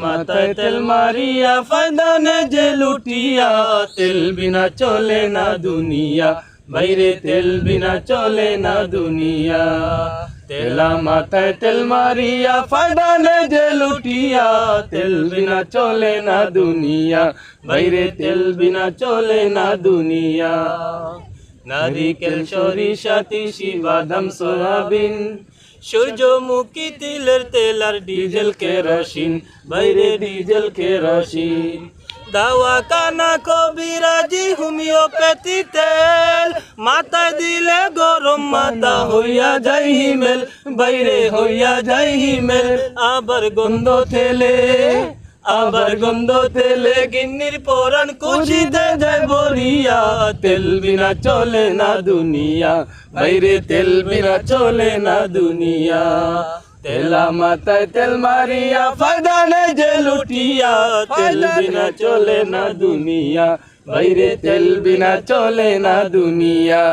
মাথায় তেল মারিয়া ফায়দা নে যে লুটিয়া, তেল বিনা চলে না দুনিয়া, বাইরে তেল বিনা চলে না দুনিয়া। তেলা মাথায় তেল মারিয়া ফায়দা নে যে লুটিয়া, তেল বিনা চলে না দুনিয়া, বাইরে তেল বিনা চলে না দুনিয়া। নারিকেল সরিষা তিসি বাদাম সয়াবিন, সূর্যমুখী তিলের তেল আর ডিজেল কেরোসিন, বাইরে ডিজেল কেরোসিন। দাওয়া কানা কবিরাজি হোমিওপ্যাথি তেল, মাথায় দিলে গরম মাথা হইয়া যায় হিমেল, বাইরে হইয়া যায় হিমেল। আবার গন্ধ তেলে, আবার গন্ধ তেলে গিন্নির পরাণ খুশিতে যায় বরিয়া, তেল বিনা চলে না দুনিয়া, বাইরে তেল বিনা চলে না দুনিয়া। তেলা মাথায় তেল মারিয়া ফায়দা নে যে লুটিয়া, তেল বিনা চলে না দুনিয়া, বাইরে তেল বিনা চলে না দুনিয়া।